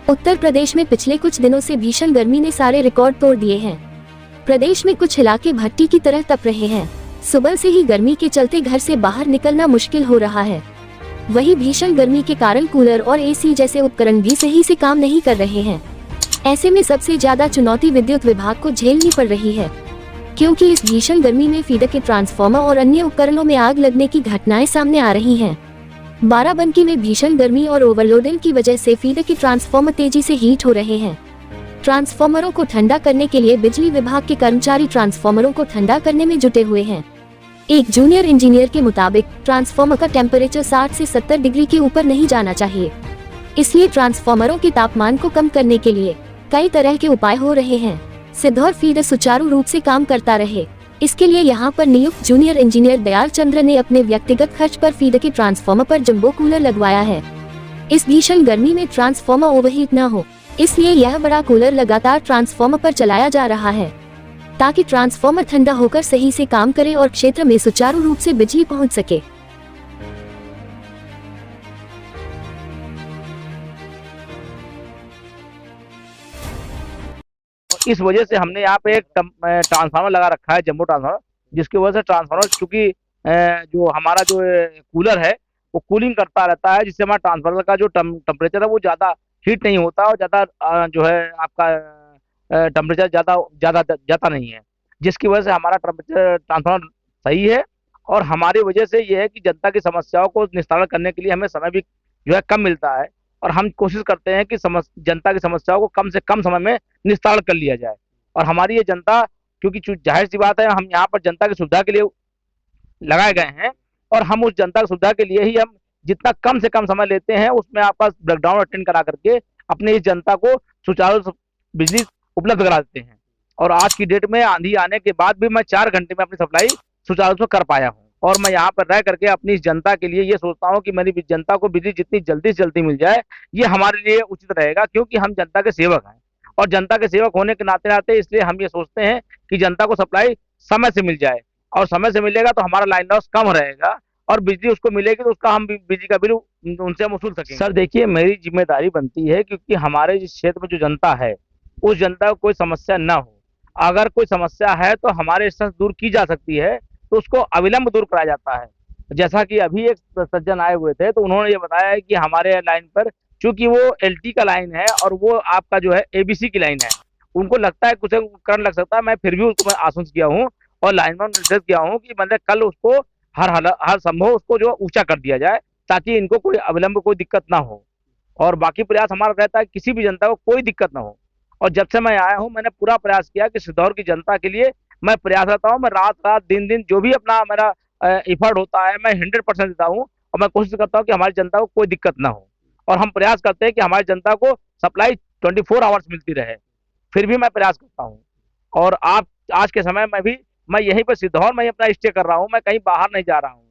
उत्तर प्रदेश में पिछले कुछ दिनों से भीषण गर्मी ने सारे रिकॉर्ड तोड़ दिए हैं। प्रदेश में कुछ इलाके भट्टी की तरह तप रहे हैं। सुबह से ही गर्मी के चलते घर से बाहर निकलना मुश्किल हो रहा है। वहीं भीषण गर्मी के कारण कूलर और एसी जैसे उपकरण भी सही से काम नहीं कर रहे हैं। ऐसे में सबसे ज्यादा चुनौती विद्युत विभाग को झेलनी पड़ रही है, क्योंकि इस भीषण गर्मी में फीडर के ट्रांसफार्मर और अन्य उपकरणों में आग लगने की घटनाएं सामने आ रही हैं। बाराबंकी में भीषण गर्मी और ओवरलोडिंग की वजह से फीडर के ट्रांसफार्मर तेजी से हीट हो रहे हैं। ट्रांसफार्मरों को ठंडा करने के लिए बिजली विभाग के कर्मचारी ट्रांसफार्मरों को ठंडा करने में जुटे हुए हैं। एक जूनियर इंजीनियर के मुताबिक ट्रांसफार्मर का टेम्परेचर 60 से 70 डिग्री के ऊपर नहीं जाना चाहिए। इसलिए ट्रांसफार्मरों के तापमान को कम करने के लिए कई तरह के उपाय हो रहे हैं। सिद्धौर फीडर सुचारू रूप से काम करता रहे, इसके लिए यहाँ पर नियुक्त जूनियर इंजीनियर दयाल चंद्र ने अपने व्यक्तिगत खर्च पर फीडर के ट्रांसफार्मर पर जंबो कूलर लगवाया है। इस भीषण गर्मी में ट्रांसफार्मर ओवरहीट न हो, इसलिए यह बड़ा कूलर लगातार ट्रांसफार्मर पर चलाया जा रहा है, ताकि ट्रांसफार्मर ठंडा होकर सही से काम करे और क्षेत्र में सुचारू रूप से बिजली पहुंच सके। इस वजह से हमने यहाँ पे एक ट्रांसफार्मर लगा रखा है, जंबो ट्रांसफार्मर, जिसकी वजह से ट्रांसफार्मर चूंकि जो हमारा जो कूलर है वो कूलिंग करता रहता है, जिससे हमारा ट्रांसफार्मर का जो टेम्परेचर है वो ज़्यादा हीट नहीं होता और ज़्यादा जो है आपका टेम्परेचर ज़्यादा ज़्यादा जाता नहीं है, जिसकी वजह से हमारा टेम्परेचर ट्रांसफार्मर सही है। और हमारी वजह से ये है कि जनता की समस्याओं को निस्तारण करने के लिए हमें समय भी जो है कम मिलता है, और हम कोशिश करते हैं कि जनता की समस्याओं को कम से कम समय में निस्तारण कर लिया जाए। और हमारी ये जनता, क्योंकि जाहिर सी बात है हम यहाँ पर जनता की सुविधा के लिए लगाए गए हैं, और हम उस जनता की सुविधा के लिए ही हम जितना कम से कम समय लेते हैं उसमें आपका ब्रेकडाउन अटेंड करा करके अपने इस जनता को सुचारू बिजली उपलब्ध करा देते हैं। और आज की डेट में आंधी आने के बाद भी मैं 4 घंटे में अपनी सप्लाई सुचारू रूप से कर पाया हूँ। और मैं यहाँ पर रह करके अपनी इस जनता के लिए ये सोचता हूँ कि मेरी जनता को बिजली जितनी जल्दी से जल्दी मिल जाए, ये हमारे लिए उचित रहेगा, क्योंकि हम जनता के सेवक हैं। और जनता के सेवक होने के नाते नाते इसलिए हम ये सोचते हैं कि जनता को सप्लाई समय से मिल जाए, और समय से मिलेगा तो हमारा लाइन लॉस कम रहेगा, और बिजली उसको मिलेगी तो उसका हम बिजली का बिल उनसे हम वसूल सकेंगे। सर देखिए, मेरी जिम्मेदारी बनती है, क्योंकि हमारे जिस क्षेत्र में जो जनता है उस जनता को कोई समस्या ना हो। अगर कोई समस्या है तो हमारे स्तर से दूर की जा सकती है, तो उसको अविलंब दूर कराया जाता है। जैसा कि अभी एक सज्जन आए हुए थे तो उन्होंने ये बताया है कि हमारे लाइन पर चूंकि वो एलटी का लाइन है और वो आपका जो है एबीसी की लाइन है, उनको लगता है कुछ करंट लग सकता है। मैं फिर भी उसको मैं आश्वस्त किया हूँ और लाइनमैन निर्देश किया हूँ कि मतलब कल उसको हर संभव उसको जो ऊंचा कर दिया जाए, ताकि इनको कोई अविलंब कोई दिक्कत ना हो। और बाकी प्रयास हमारा रहता है किसी भी जनता को कोई दिक्कत ना हो। और जब से मैं आया हूँ मैंने पूरा प्रयास किया कि सिद्धौर की जनता के लिए मैं प्रयास करता हूँ। मैं रात रात दिन दिन जो भी अपना मेरा एफर्ट होता है मैं 100% देता हूँ, और मैं कोशिश करता हूँ कि हमारी जनता को कोई दिक्कत ना हो। और हम प्रयास करते हैं कि हमारी जनता को सप्लाई 24 आवर्स मिलती रहे, फिर भी मैं प्रयास करता हूँ। और आप आज के समय में भी मैं यहीं पर सिद्धौर में ही अपना स्टे कर रहा हूँ, मैं कहीं बाहर नहीं जा रहा हूँ।